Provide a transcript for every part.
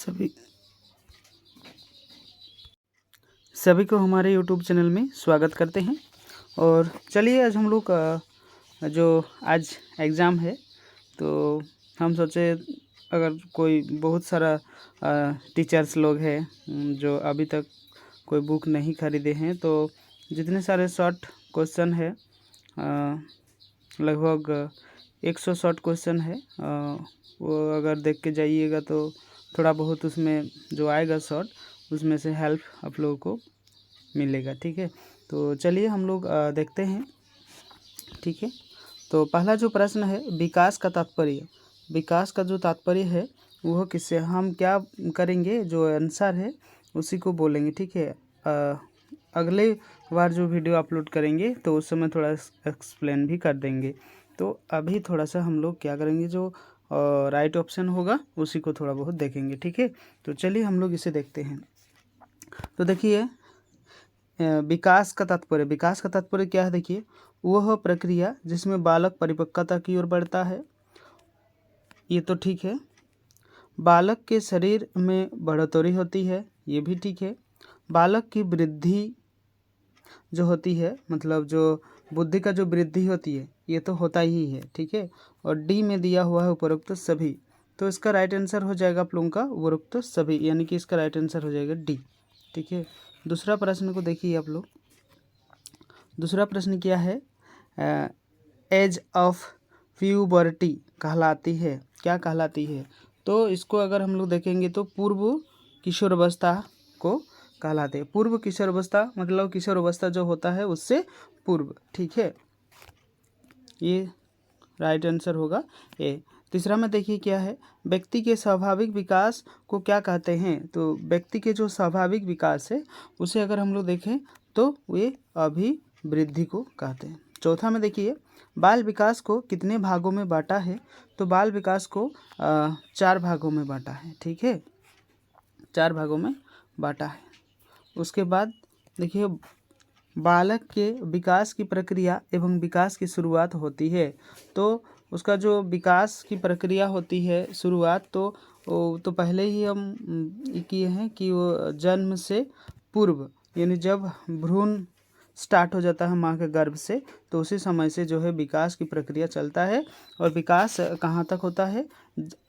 सभी सभी को हमारे YouTube चैनल में स्वागत करते हैं। और चलिए आज हम लोग जो आज एग्ज़ाम है तो हम सोचे अगर कोई बहुत सारा टीचर्स लोग हैं जो अभी तक कोई बुक नहीं खरीदे हैं तो जितने सारे शॉर्ट क्वेश्चन है लगभग 100 शॉर्ट क्वेश्चन है वो अगर देख के जाइएगा तो थोड़ा बहुत उसमें जो आएगा शॉर्ट उसमें से हेल्प आप लोगों को मिलेगा। ठीक है, तो चलिए हम लोग देखते हैं। ठीक है, तो पहला जो प्रश्न है विकास का तात्पर्य। विकास का जो तात्पर्य है वह किससे, हम क्या करेंगे जो आंसर है उसी को बोलेंगे। ठीक है, अगले बार जो वीडियो अपलोड करेंगे तो उस समय थोड़ा एक्सप्लेन भी कर देंगे। तो अभी थोड़ा सा हम लोग क्या करेंगे जो राइट ऑप्शन होगा उसी को थोड़ा बहुत देखेंगे। ठीक है, तो चलिए हम लोग इसे देखते हैं। तो देखिए विकास का तात्पर्य, विकास का तात्पर्य क्या है, देखिए वह प्रक्रिया जिसमें बालक परिपक्वता की ओर बढ़ता है। ये तो ठीक है। बालक के शरीर में बढ़ोतरी होती है, ये भी ठीक है। बालक की वृद्धि जो होती है मतलब जो बुद्धि का जो वृद्धि होती है ये तो होता ही है। ठीक है, और डी में दिया हुआ है उपरोक्त सभी, तो इसका राइट आंसर हो जाएगा आप लोगों का उपरोक्त सभी, यानी कि इसका राइट आंसर हो जाएगा डी। ठीक है, दूसरा प्रश्न को देखिए आप लोग। दूसरा प्रश्न क्या है, एज ऑफ प्यूबर्टी कहलाती है, क्या कहलाती है। तो इसको अगर हम लोग देखेंगे तो पूर्व किशोरावस्था को कहलाते हैं। पूर्व किशोरावस्था मतलब किशोरावस्था जो होता है उससे पूर्व। ठीक है, ये राइट आंसर होगा ए। तीसरा में देखिए क्या है, व्यक्ति के स्वाभाविक विकास को क्या कहते हैं। तो व्यक्ति के जो स्वाभाविक विकास है उसे अगर हम लोग देखें तो वे अभिवृद्धि को कहते हैं। चौथा में देखिए बाल विकास को कितने भागों में बांटा है। तो बाल विकास को 4 भागों में बांटा है। ठीक है, 4 भागों में बांटा है। उसके बाद देखिए बालक के विकास की प्रक्रिया एवं विकास की शुरुआत होती है। तो उसका जो विकास की प्रक्रिया होती है शुरुआत तो पहले ही हम किए हैं कि वो जन्म से पूर्व, यानी जब भ्रूण स्टार्ट हो जाता है माँ के गर्भ से तो उसी समय से जो है विकास की प्रक्रिया चलता है। और विकास कहाँ तक होता है,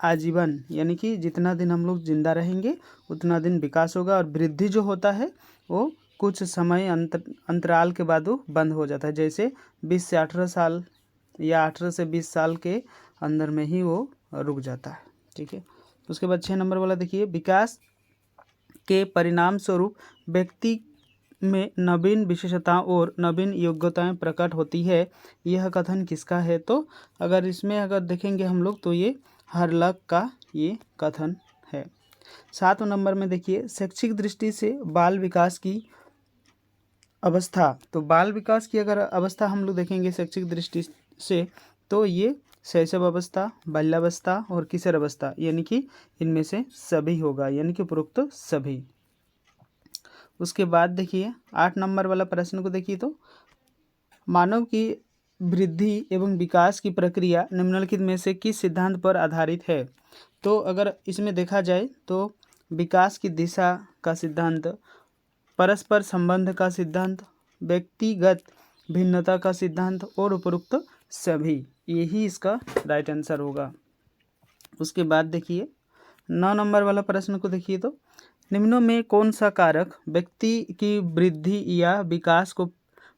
आजीवन, यानी कि जितना दिन हम लोग जिंदा रहेंगे उतना दिन विकास होगा। और वृद्धि जो होता है वो कुछ समय अंतराल के बाद वो बंद हो जाता है, जैसे 20 से 18 साल या 18 से 20 साल के अंदर में ही वो रुक जाता है। ठीक है, उसके बाद 6 नंबर वाला देखिए विकास के परिणाम स्वरूप व्यक्ति में नवीन विशेषताओं और नवीन योग्यताएं प्रकट होती है, यह कथन किसका है। तो अगर इसमें अगर देखेंगे हम लोग तो ये हर्लक का ये कथन है। 7 नंबर में देखिए शैक्षिक दृष्टि से बाल विकास की अवस्था। तो बाल विकास की अगर अवस्था हम लोग देखेंगे शैक्षिक दृष्टि से तो ये शैशव अवस्था, बाल्यावस्था और किशोर अवस्था, यानी कि इनमें से सभी होगा, यानी कि उपरोक्त सभी। उसके बाद देखिए 8 नंबर वाला प्रश्न को देखिए, तो मानव की वृद्धि एवं विकास की प्रक्रिया निम्नलिखित में से किस सिद्धांत पर आधारित है। तो अगर इसमें देखा जाए तो विकास की दिशा का सिद्धांत, परस्पर संबंध का सिद्धांत, व्यक्तिगत भिन्नता का सिद्धांत और उपरोक्त सभी, यही इसका राइट आंसर होगा। उसके बाद देखिए 9 नंबर वाला प्रश्न को देखिए, तो निम्नों में कौन सा कारक व्यक्ति की वृद्धि या विकास को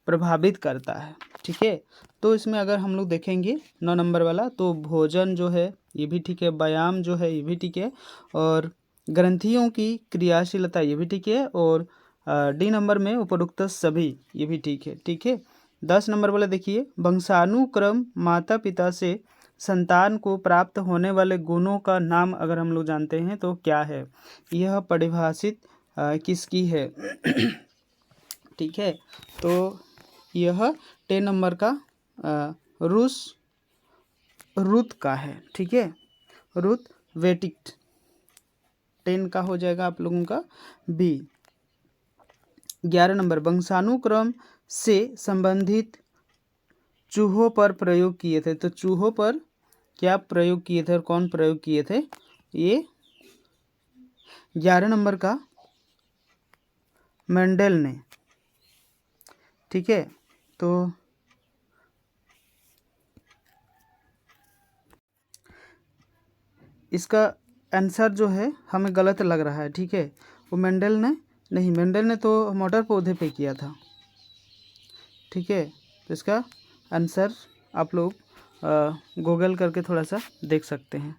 प्रभावित करता है। ठीक है, तो इसमें अगर हम लोग देखेंगे 9 नंबर वाला तो भोजन जो है ये भी ठीक है, व्यायाम जो है ये भी ठीक है, और ग्रंथियों की क्रियाशीलता ये भी ठीक है, और डी नंबर में उपरोक्त सभी ये भी ठीक है। ठीक है, 10 नंबर वाला देखिए वंशानुक्रम माता पिता से संतान को प्राप्त होने वाले गुणों का नाम अगर हम लोग जानते हैं तो क्या है, यह परिभाषित किसकी है। ठीक है, तो यह 10 नंबर का रुत का है। ठीक है, रुत वेटिक्ट 10 का हो जाएगा आप लोगों का बी। 11 नंबर वंशानुक्रम से संबंधित चूहों पर प्रयोग किए थे। तो चूहों पर क्या प्रयोग किए थे और कौन प्रयोग किए थे, ये 11 नंबर का मेंडल ने, ठीक है। तो इसका आंसर जो है हमें गलत लग रहा है, ठीक है। वो मेंडल ने नहीं, मेंडल ने तो मोटर पौधे पे किया था, ठीक है। तो इसका आंसर आप लोग गूगल करके थोड़ा सा देख सकते हैं,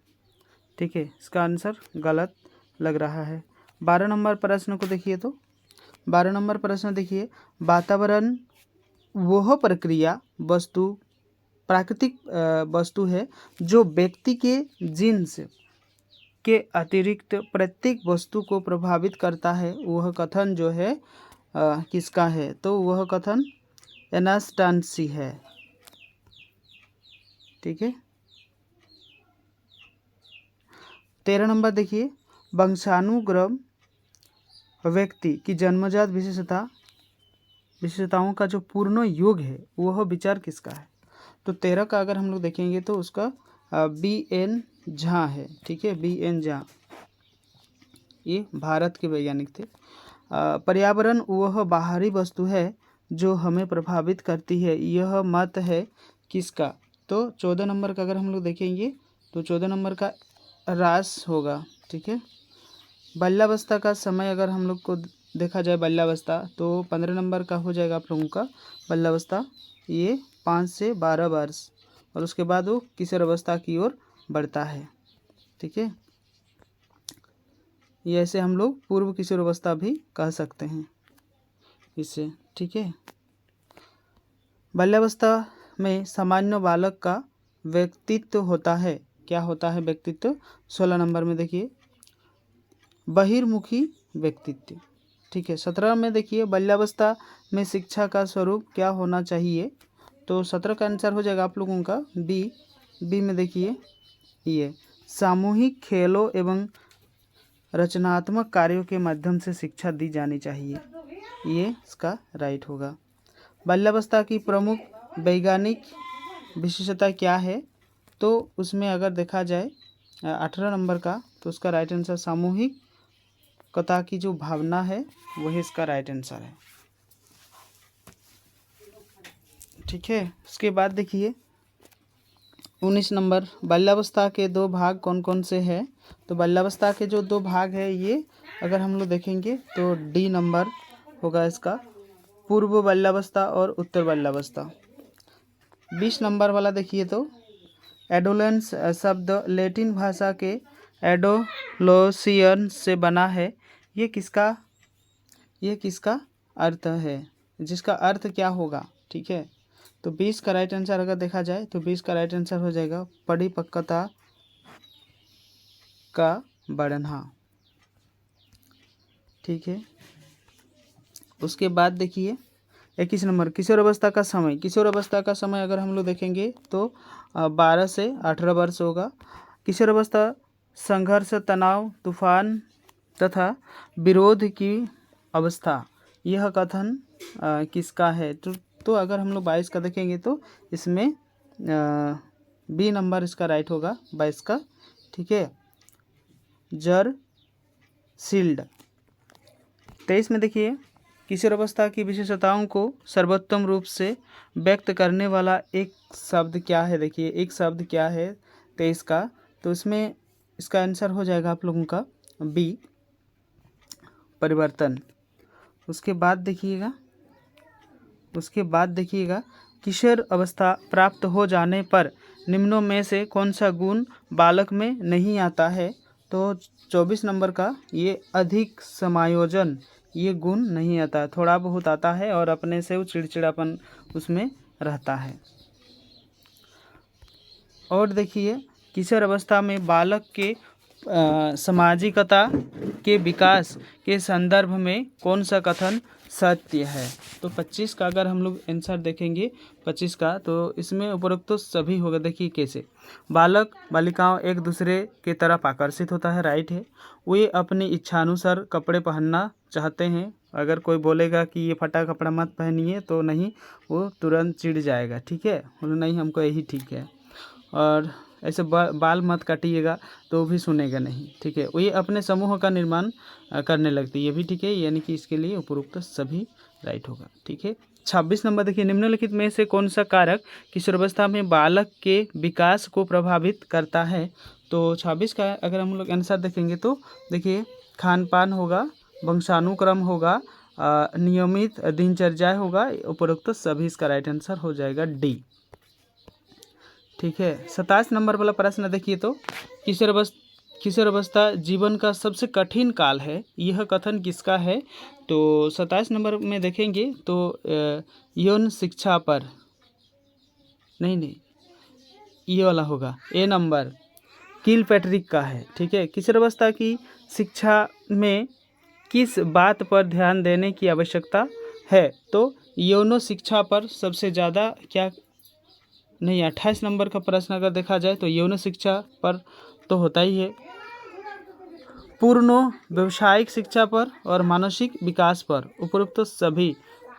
ठीक है। इसका आंसर गलत लग रहा है। 12 नंबर प्रश्न को देखिए। तो 12 नंबर प्रश्न देखिए, वातावरण वह प्रक्रिया वस्तु प्राकृतिक वस्तु है जो व्यक्ति के जीन्स के अतिरिक्त प्रत्येक वस्तु को प्रभावित करता है। वह कथन जो है किसका है? तो वह कथन एनास्टासी है, ठीक है। 13 नंबर देखिए, वंशानुक्रम व्यक्ति की जन्मजात विशेषताओं का जो पूर्ण योग है वह विचार किसका है? तो 13 का अगर हम लोग देखेंगे तो उसका B.N. झा है, ठीक है। B.N. झा ये भारत के वैज्ञानिक थे। पर्यावरण वह बाहरी वस्तु है जो हमें प्रभावित करती है, यह मत है किसका? तो 14 नंबर का अगर हम लोग देखेंगे तो 14 नंबर का रास होगा, ठीक है। बाल्यावस्था का समय अगर हम लोग को देखा जाए बाल्यावस्था, तो 15 नंबर का हो जाएगा आप लोगों का बाल्यावस्था, ये 5 से 12 वर्ष, और उसके बाद वो किशोर अवस्था की ओर बढ़ता है, ठीक है। ये ऐसे हम लोग पूर्व किशोर अवस्था भी कह सकते हैं इसे, ठीक है। बाल्यावस्था में सामान्य बालक का व्यक्तित्व होता है, क्या होता है व्यक्तित्व? 16 नंबर में देखिए, बहिर्मुखी व्यक्तित्व, ठीक है। 17 में देखिए, बाल्यावस्था में शिक्षा का स्वरूप क्या होना चाहिए? तो 17 का आंसर हो जाएगा आप लोगों का बी में देखिए, ये सामूहिक खेलों एवं रचनात्मक कार्यों के माध्यम से शिक्षा दी जानी चाहिए, ये इसका राइट होगा। बाल्यावस्था की प्रमुख वैज्ञानिक विशेषता क्या है? तो उसमें अगर देखा जाए 18 नंबर का, तो उसका राइट आंसर सामूहिक कथा की जो भावना है वही इसका राइट आंसर है, ठीक है। उसके बाद देखिए 19 नंबर, बाल्यावस्था के दो भाग कौन कौन से हैं? तो बाल्यावस्था के जो दो भाग है ये अगर हम लोग देखेंगे तो डी नंबर होगा इसका, पूर्व बाल्यावस्था और उत्तर बाल्यावस्था। 20 नंबर वाला देखिए, तो एडोलेंस शब्द लैटिन भाषा के एडोलोसियन से बना है, ये किसका अर्थ है? जिसका अर्थ क्या होगा, ठीक है। तो 20 का राइट आंसर अगर देखा जाए तो 20 का राइट आंसर हो जाएगा परिपक्वता का बढ़ना, ठीक है। उसके बाद देखिए 21 नंबर, किशोर अवस्था का समय। किशोर अवस्था का समय अगर हम लोग देखेंगे तो 12 से 18 वर्ष होगा। किशोर अवस्था संघर्ष, तनाव, तूफान तथा विरोध की अवस्था, यह कथन किसका है? तो अगर हम लोग 22 का देखेंगे तो इसमें बी नंबर इसका राइट होगा 22 का, ठीक है, जर सील्ड। 23 में देखिए, किशोर अवस्था की विशेषताओं को सर्वोत्तम रूप से व्यक्त करने वाला एक शब्द क्या है? देखिए एक शब्द क्या है 23 का, तो इसमें इसका आंसर हो जाएगा आप लोगों का बी, परिवर्तन। उसके बाद देखिएगा किशोर अवस्था प्राप्त हो जाने पर निम्नों में से कौन सा गुण बालक में नहीं आता है? तो 24 नंबर का ये अधिक समायोजन, ये गुण नहीं आता, थोड़ा बहुत आता है और अपने से वो चिड़चिड़ापन उसमें रहता है। और देखिए किशोर अवस्था में बालक के सामाजिकता के विकास के संदर्भ में कौन सा कथन सत्य है? तो 25 का अगर हम लोग आंसर देखेंगे 25 का, तो इसमें उपरोक्त तो सभी होगा। देखिए कैसे, बालक बालिकाओं एक दूसरे के तरफ आकर्षित होता है, राइट है। वे अपनी इच्छानुसार कपड़े पहनना चाहते हैं, अगर कोई बोलेगा कि ये फटा कपड़ा मत पहनिए तो नहीं, वो तुरंत चिढ़ जाएगा, ठीक है, नहीं हमको यही ठीक है। और ऐसे बाल मत काटिएगा तो भी सुनेगा नहीं, ठीक है। वो ये अपने समूह का निर्माण करने लगती है, ये भी ठीक है, यानी कि इसके लिए उपरोक्त सभी राइट होगा, ठीक है। 26 नंबर देखिए, निम्नलिखित में से कौन सा कारक किशोरावस्था में बालक के विकास को प्रभावित करता है। तो 26 का अगर हम लोग आंसर देखेंगे तो देखिए, खान पान होगा, वंशानुक्रम होगा, नियमित दिनचर्या होगा, उपरोक्त सभी इसका राइट आंसर हो जाएगा डी, ठीक है। 27 नंबर वाला प्रश्न देखिए, तो किशोरावस्था जीवन का सबसे कठिन काल है, यह कथन किसका है। तो 27 नंबर में देखेंगे तो यौन शिक्षा पर, नहीं ये वाला होगा, ए नंबर किलपैट्रिक का है, ठीक है। किशोरावस्था की शिक्षा में किस बात पर ध्यान देने की आवश्यकता है। तो यौन शिक्षा पर सबसे ज़्यादा क्या, नहीं 28 नंबर का प्रश्न अगर देखा जाए तो यौन शिक्षा पर तो होता ही है, पूर्ण व्यवसायिक शिक्षा पर और मानसिक विकास पर, उपरोक्त सभी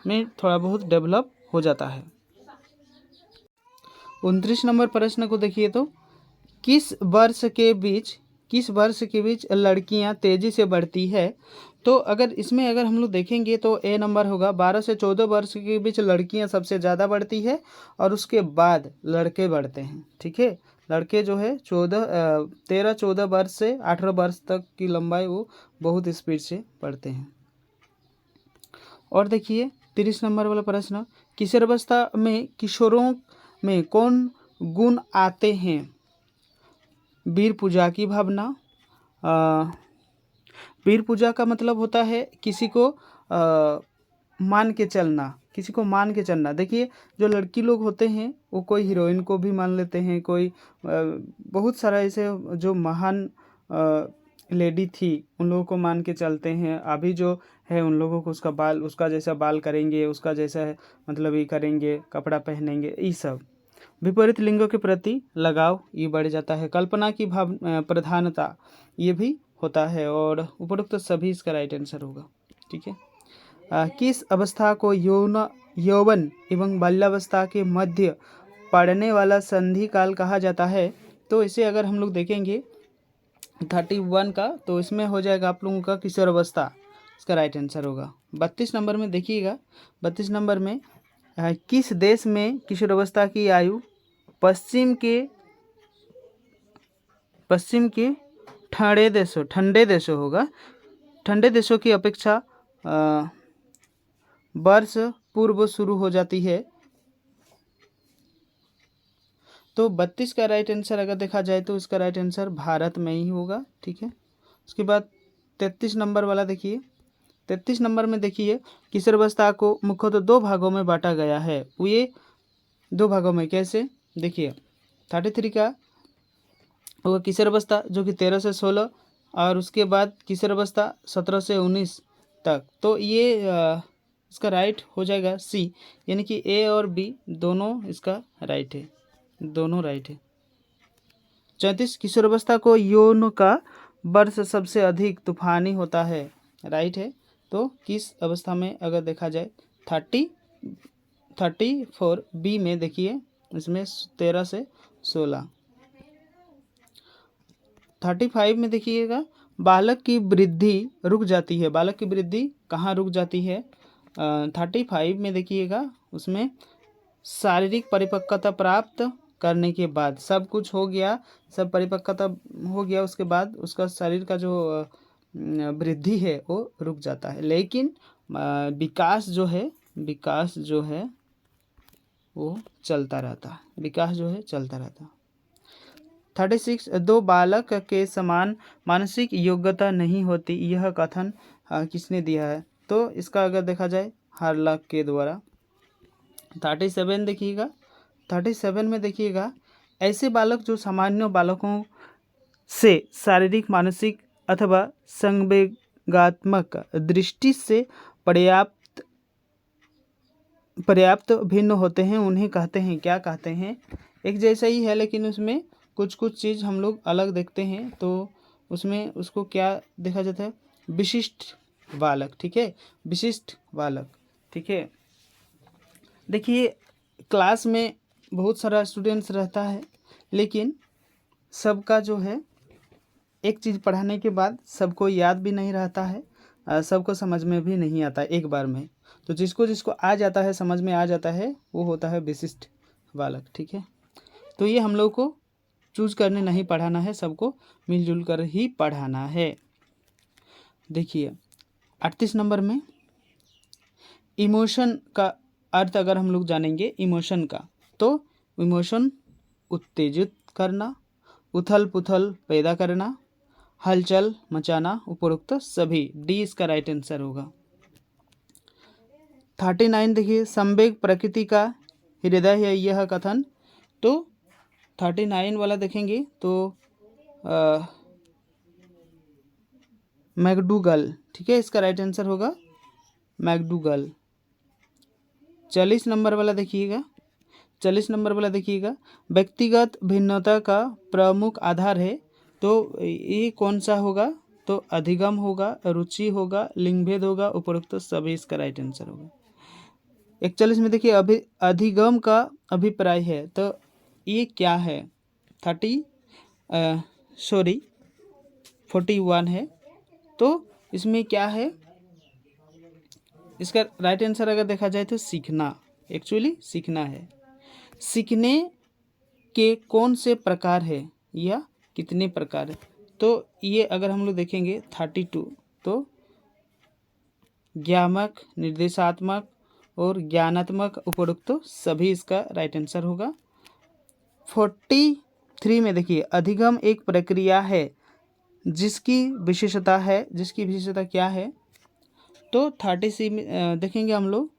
में थोड़ा बहुत डेवलप हो जाता है। 29 नंबर प्रश्न को देखिए, तो किस वर्ष के बीच लड़कियां तेजी से बढ़ती है। तो अगर हम लोग देखेंगे तो ए नंबर होगा, 12 से 14 वर्ष के बीच लड़कियां सबसे ज़्यादा बढ़ती है और उसके बाद लड़के बढ़ते हैं, ठीक है। लड़के जो है 13-14 वर्ष से 18 वर्ष तक की लंबाई वो बहुत स्पीड से बढ़ते हैं। और देखिए 30 नंबर वाला प्रश्न, किशोरावस्था में किशोरों में कौन गुण आते हैं। वीर पूजा की भावना, वीर पूजा का मतलब होता है किसी को मान के चलना, देखिए जो लड़की लोग होते हैं वो कोई हीरोइन को भी मान लेते हैं, कोई बहुत सारा ऐसे जो महान लेडी थी उन लोगों को मान के चलते हैं। अभी जो है उन लोगों को उसका जैसा बाल करेंगे, उसका जैसा मतलब ये करेंगे, कपड़ा पहनेंगे, ये सब। विपरीत लिंगों के प्रति लगाव ये बढ़ जाता है। कल्पना की प्रधानता ये भी होता है, और उपरोक्त सभी इसका राइट आंसर होगा, ठीक है। किस अवस्था को यौवन एवं बाल्यावस्था के मध्य पड़ने वाला संधि काल कहा जाता है। तो इसे अगर हम लोग देखेंगे 31 का, तो इसमें हो जाएगा आप लोगों का किशोरावस्था, इसका राइट आंसर होगा। 32 नंबर में देखिएगा, 32 नंबर में किस देश में किशोरावस्था की आयु पश्चिम के ठंडे देशों होगा, ठंडे देशों की अपेक्षा वर्ष पूर्व शुरू हो जाती है। तो 32 का राइट आंसर अगर देखा जाए तो इसका राइट आंसर भारत में ही होगा, ठीक है। उसके बाद 33 नंबर वाला देखिए, 33 नंबर में देखिए, किशोरावस्था को मुख्यतः 2 भागों में बांटा गया है। ये 2 भागों में कैसे, देखिए 33 का होगा किशोरावस्था जो कि 13 से 16, और उसके बाद किशोरावस्था 17 से 19 तक। तो ये इसका राइट हो जाएगा सी, यानी कि ए और बी दोनों इसका राइट है, दोनों राइट है। 34 किशोरावस्था को यौन का वर्ष सबसे अधिक तूफानी होता है, राइट है। तो किस अवस्था में अगर देखा जाए 34 बी में देखिए, इसमें 13 से 16। 35 में देखिएगा, बालक की वृद्धि रुक जाती है, बालक की वृद्धि कहाँ रुक जाती है। 35 में देखिएगा, उसमें शारीरिक परिपक्वता प्राप्त करने के बाद, सब कुछ हो गया, सब परिपक्वता हो गया, उसके बाद उसका शरीर का जो वृद्धि है वो रुक जाता है, लेकिन विकास जो है वो चलता रहता है, विकास जो है चलता रहता है। 36 दो बालक के समान मानसिक योग्यता नहीं होती, यह कथन किसने दिया है। तो इसका अगर देखा जाए हार्लॉक के द्वारा। 37 देखिएगा, 37 में देखिएगा, ऐसे बालक जो सामान्य बालकों से शारीरिक, मानसिक अथवा संवेगात्मक दृष्टि से पर्याप्त भिन्न होते हैं, उन्हें कहते हैं, क्या कहते हैं। एक जैसा ही है लेकिन उसमें कुछ चीज़ हम लोग अलग देखते हैं, तो उसमें उसको क्या देखा जाता है, विशिष्ट बालक, ठीक है, विशिष्ट बालक, ठीक है। देखिए क्लास में बहुत सारा स्टूडेंट्स रहता है, लेकिन सबका जो है एक चीज़ पढ़ाने के बाद सबको याद भी नहीं रहता है, सबको समझ में भी नहीं आता एक बार में। तो जिसको जिसको आ जाता है, समझ में आ जाता है, वो होता है विशिष्ट बालक। ठीक है, तो ये हम लोग को चूज करने नहीं पढ़ाना है, सबको मिलजुल कर ही पढ़ाना है। देखिए 38 नंबर में इमोशन का अर्थ अगर हम लोग जानेंगे इमोशन का, तो इमोशन उत्तेजित करना, उथल पुथल पैदा करना, हलचल मचाना, उपरोक्त सभी। डी इसका राइट आंसर होगा। 39 देखिए, संवेग प्रकृति का हृदय है यह कथन। तो 39 वाला देखेंगे तो मैकडूगल, ठीक है, इसका राइट आंसर होगा मैकडूगल। 40 नंबर वाला देखिएगा, 40 नंबर वाला देखिएगा, व्यक्तिगत भिन्नता का प्रमुख आधार है। तो ये कौन सा होगा? तो अधिगम होगा, रुचि होगा, लिंगभेद होगा, उपरोक्त सभी इसका राइट आंसर होगा। 41 में देखिए अधिगम का अभिप्राय है, तो ये क्या है? 41 है। तो इसमें क्या है? इसका राइट आंसर अगर देखा जाए तो सीखना, एक्चुअली सीखना है। सीखने के कौन से प्रकार है या कितने प्रकार है? तो ये अगर हम लोग देखेंगे 32, तो ज्ञानात्मक, निर्देशात्मक और ज्ञानात्मक, उपरोक्त सभी इसका राइट आंसर होगा। 43 में देखिए, अधिगम एक प्रक्रिया है जिसकी विशेषता क्या है? तो 36 में देखेंगे हम लोग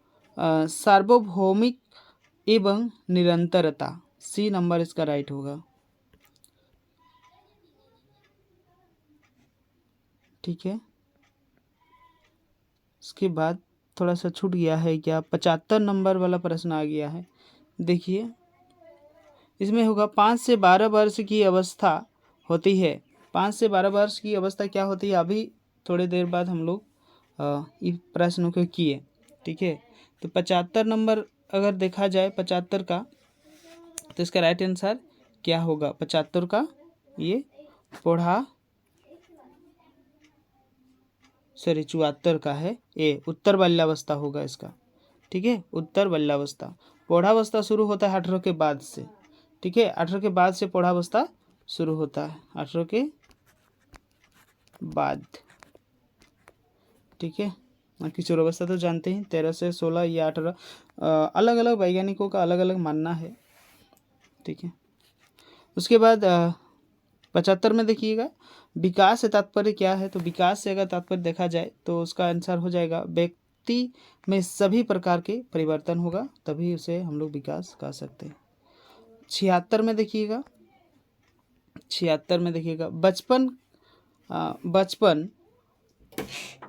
सार्वभौमिक एवं निरंतरता, सी नंबर इसका राइट होगा। ठीक है, इसके बाद थोड़ा सा छूट गया है क्या? 75 नंबर वाला प्रश्न आ गया है। देखिए इसमें होगा 5 से 12 वर्ष की अवस्था होती है। 5 से 12 वर्ष की अवस्था क्या होती है? अभी थोड़ी देर बाद हम लोग इस प्रश्न को किए। ठीक है, तो 75 नंबर अगर देखा जाए 75 का, तो इसका राइट आंसर क्या होगा? 75 का ये 74 का है, ये उत्तर बाल्यावस्था होगा इसका। ठीक है, उत्तर बाल्यावस्था। प्रौढ़ावस्था शुरू होता है 18 के बाद से। ठीक है, 18 के बाद से प्रौढ़ावस्था शुरू होता है, 18 के बाद। ठीक है, किशोरावस्था तो जानते हैं 13 से 16 या 18, अलग अलग वैज्ञानिकों का अलग अलग मानना है। ठीक है, उसके बाद 75 में देखिएगा, विकास से तात्पर्य क्या है? तो विकास से अगर तात्पर्य देखा जाए तो उसका आंसर हो जाएगा व्यक्ति में सभी प्रकार के परिवर्तन होगा, तभी उसे हम लोग विकास कह सकते हैं। 76 में देखिएगा, 76 में देखिएगा, बचपन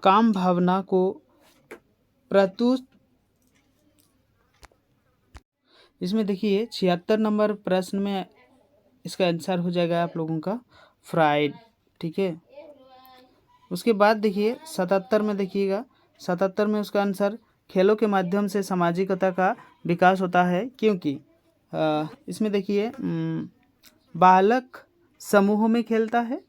काम भावना को प्रस्तुत। इसमें देखिए 76 नंबर प्रश्न में इसका आंसर हो जाएगा आप लोगों का फ्राइड। ठीक है, उसके बाद देखिए 77 में देखिएगा, 77 में उसका आंसर खेलों के माध्यम से सामाजिकता का विकास होता है, क्योंकि इसमें देखिए बालक समूहों में खेलता है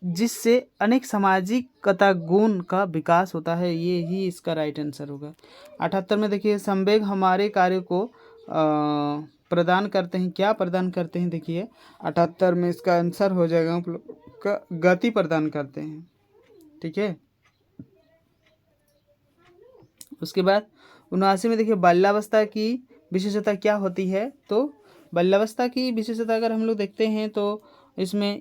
जिससे अनेक सामाजिकता गुण का विकास होता है, ये ही इसका राइट आंसर होगा। 78 में देखिए, संवेग हमारे कार्य को प्रदान करते हैं, क्या प्रदान करते हैं? देखिए 78 में इसका आंसर हो जाएगा आप लोग का गति प्रदान करते हैं। ठीक है, उसके बाद 79 में देखिए, बाल्यावस्था की विशेषता क्या होती है? तो बाल्यावस्था की विशेषता अगर हम लोग देखते हैं तो इसमें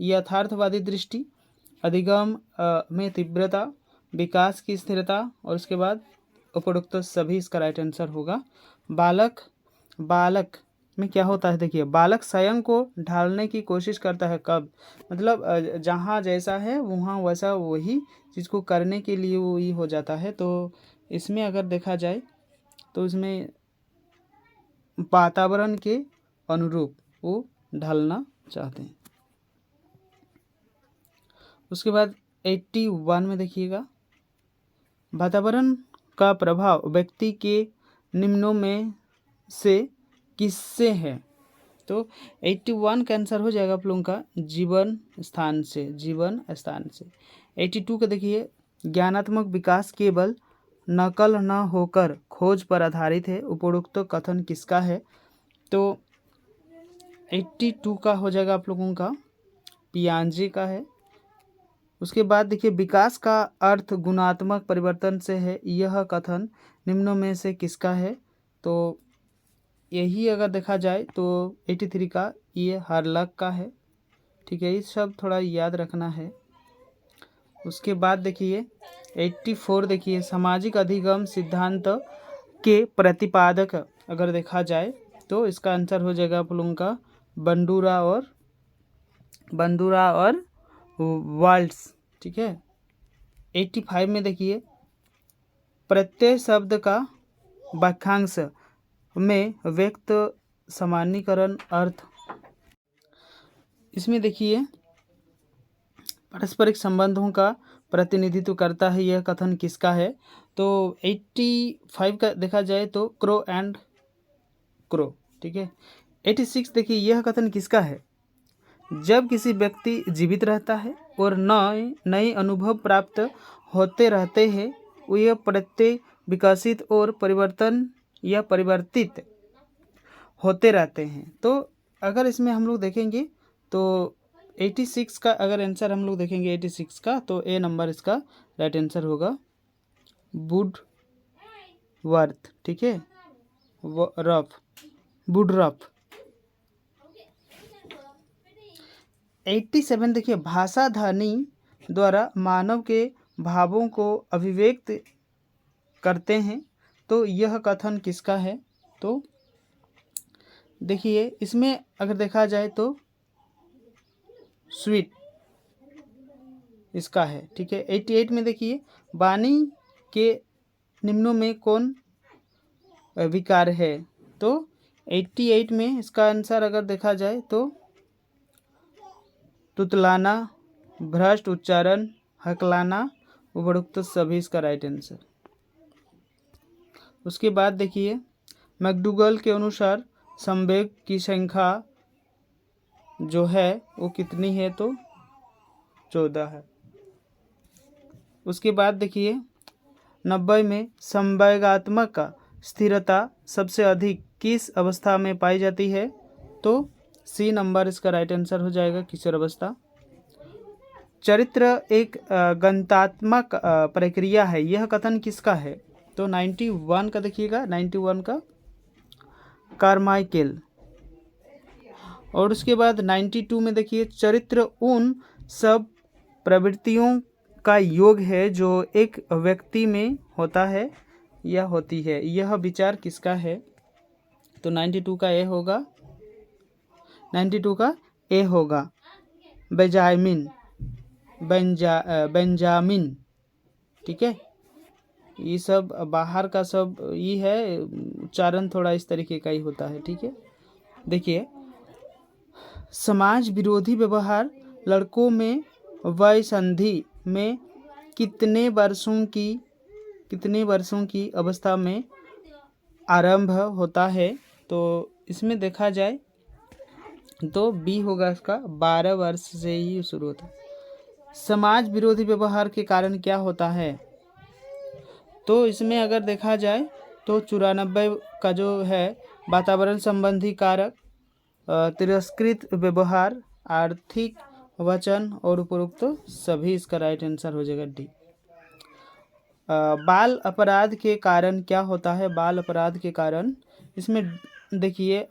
यथार्थवादी दृष्टि, अधिगम में तीव्रता, विकास की स्थिरता, और उसके बाद उपरोक्त सभी इसका राइट आंसर होगा। बालक में क्या होता है? देखिए, बालक स्वयं को ढालने की कोशिश करता है, कब? मतलब जहाँ जैसा है वहाँ वैसा वही चीज़ को करने के लिए वो ही हो जाता है। तो इसमें अगर देखा जाए तो इसमें वातावरण के अनुरूप वो ढलना चाहते हैं। उसके बाद 81 में देखिएगा, वातावरण का प्रभाव व्यक्ति के निम्नों में से किससे है? तो 81 का आंसर हो जाएगा आप लोगों का जीवन स्थान से, जीवन स्थान से। 82 का देखिए, ज्ञानात्मक विकास केवल नकल न होकर खोज पर आधारित है, उपरोक्त कथन किसका है? तो 82 का हो जाएगा आप लोगों का पियाजे का है। उसके बाद देखिए, विकास का अर्थ गुणात्मक परिवर्तन से है, यह कथन निम्नों में से किसका है? तो यही अगर देखा जाए तो 83 का ये हर्लक का है। ठीक है, ये सब थोड़ा याद रखना है। उसके बाद देखिए 84 देखिए, सामाजिक अधिगम सिद्धांत के प्रतिपादक अगर देखा जाए तो इसका आंसर हो जाएगा आप लोगों का बंडूरा और वाल्ट्स। ठीक है, 85 में देखिए, प्रत्यय शब्द का वाक्यांश में व्यक्त सामान्यीकरण अर्थ, इसमें देखिए पारस्परिक संबंधों का प्रतिनिधित्व करता है, यह कथन किसका है? तो 85 का देखा जाए तो क्रो एंड क्रो। ठीक है, 86 देखिए, यह कथन किसका है? जब किसी व्यक्ति जीवित रहता है और नए अनुभव प्राप्त होते रहते हैं, यह प्रत्यय विकसित और परिवर्तन या परिवर्तित होते रहते हैं। तो अगर इसमें हम लोग देखेंगे तो 86 का अगर आंसर हम लोग देखेंगे 86 का, तो ए नंबर इसका राइट आंसर होगा वुडवर्थ। ठीक है, वुडरफ। 87 देखिए, भाषा ध्वनि द्वारा मानव के भावों को अभिव्यक्त करते हैं, तो यह कथन किसका है? तो देखिए इसमें अगर देखा जाए तो स्वीट इसका है। ठीक है, 88 में देखिए, वाणी के निम्नों में कौन विकार है? तो 88 में इसका आंसर अगर देखा जाए तो तुतलाना, भ्रष्ट उच्चारण, हकलाना, उपरोक्त सभी इसका राइट आंसर। उसके बाद देखिए, मैकडूगल के अनुसार संवेग की संख्या जो है वो कितनी है? तो 14 है। उसके बाद देखिए 90 में संवेगात्मक स्थिरता सबसे अधिक किस अवस्था में पाई जाती है? तो सी नंबर इसका राइट आंसर हो जाएगा, किशोर अवस्था। चरित्र एक गणनात्मक प्रक्रिया है, यह कथन किसका है? तो 91 का देखिएगा, 91 का कार्माइकेल। और उसके बाद 92 में देखिए, चरित्र उन सब प्रवृत्तियों का योग है जो एक व्यक्ति में होता है या होती है, यह विचार किसका है? तो 92 का ए होगा, 92 का ए होगा बेंजामिन। ठीक है, ये सब बाहर का सब ये है, उच्चारण थोड़ा इस तरीके का ही होता है। ठीक है, देखिए समाज विरोधी व्यवहार लड़कों में वय संधि में कितने वर्षों की अवस्था में आरंभ होता है? तो इसमें देखा जाए तो बी होगा इसका, 12 वर्ष से ही शुरू होता है। समाज विरोधी व्यवहार के कारण क्या होता है? तो इसमें अगर देखा जाए तो 94 का जो है वातावरण संबंधी कारक, तिरस्कृत व्यवहार, आर्थिक वचन और उपरोक्त सभी इसका राइट आंसर हो जाएगा डी। बाल अपराध के कारण क्या होता है? बाल अपराध के कारण इसमें देखिए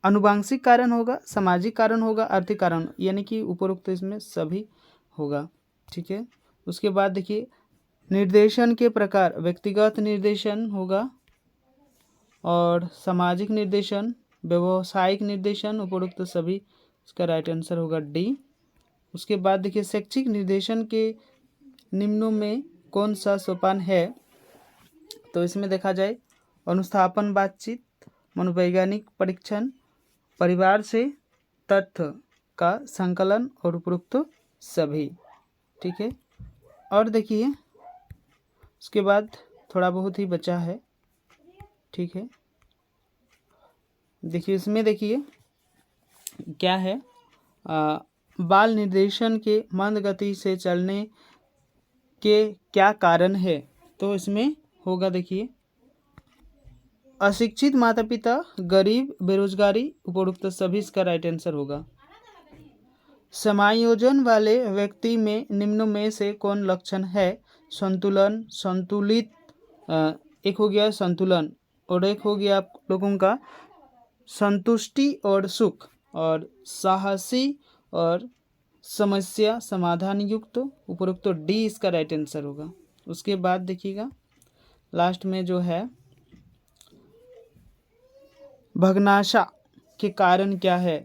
अनुवांशिक कारण होगा, सामाजिक कारण होगा, आर्थिक कारण, यानी कि उपरोक्त इसमें सभी होगा। ठीक है, उसके बाद देखिए निर्देशन के प्रकार, व्यक्तिगत निर्देशन होगा और सामाजिक निर्देशन, व्यवसायिक निर्देशन, उपरोक्त सभी इसका राइट आंसर होगा डी। उसके बाद देखिए शैक्षिक निर्देशन के निम्नों में कौन सा सोपान है? तो इसमें देखा जाए अनुस्थापन, बातचीत, मनोवैज्ञानिक परीक्षण, परिवार से तथ्य का संकलन और उपरोक्त सभी। ठीक है, और देखिए उसके बाद थोड़ा बहुत ही बचा है। ठीक है, देखिए इसमें देखिए क्या है, बाल निर्देशन के मंद गति से चलने के क्या कारण है। तो इसमें होगा देखिए अशिक्षित माता पिता, गरीब, बेरोजगारी, उपरोक्त सभी इसका राइट आंसर होगा। समायोजन वाले व्यक्ति में निम्नों में से कौन लक्षण है। संतुलन, संतुलित, एक हो गया संतुलन और एक हो गया आप लोगों का संतुष्टि और सुख, और साहसी और समस्या समाधान युक्त, उपरोक्त डी इसका राइट आंसर होगा। उसके बाद देखिएगा लास्ट में जो है भग्नाशा के कारण क्या है।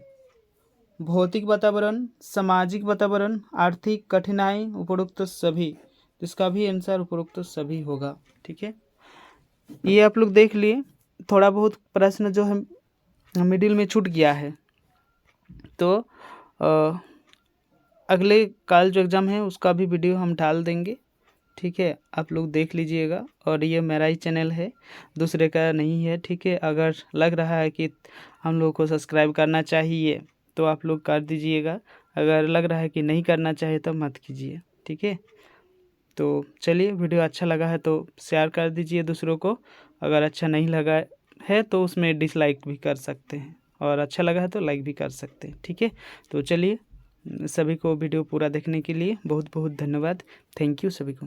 भौतिक वातावरण, सामाजिक वातावरण, आर्थिक कठिनाई, उपरोक्त सभी। तो इसका भी आंसर उपरोक्त सभी होगा। ठीक है, ये आप लोग देख लिए। थोड़ा बहुत प्रश्न जो है मिडिल में छूट गया है, तो अगले कल जो एग्ज़ाम है उसका भी वीडियो हम डाल देंगे। ठीक है, आप लोग देख लीजिएगा। और ये मेरा ही चैनल है, दूसरे का नहीं है। ठीक है, अगर लग रहा है कि हम लोग को सब्सक्राइब करना चाहिए तो आप लोग कर दीजिएगा, अगर लग रहा है कि नहीं करना चाहिए तो मत कीजिए। ठीक है, तो चलिए, वीडियो अच्छा लगा है तो शेयर कर दीजिए दूसरों को, अगर अच्छा नहीं लगा है तो उसमें डिसलाइक भी कर सकते हैं, और अच्छा लगा है तो लाइक भी कर सकते हैं। ठीक है, तो चलिए, सभी को वीडियो पूरा देखने के लिए बहुत बहुत धन्यवाद। थैंक यू सभी को।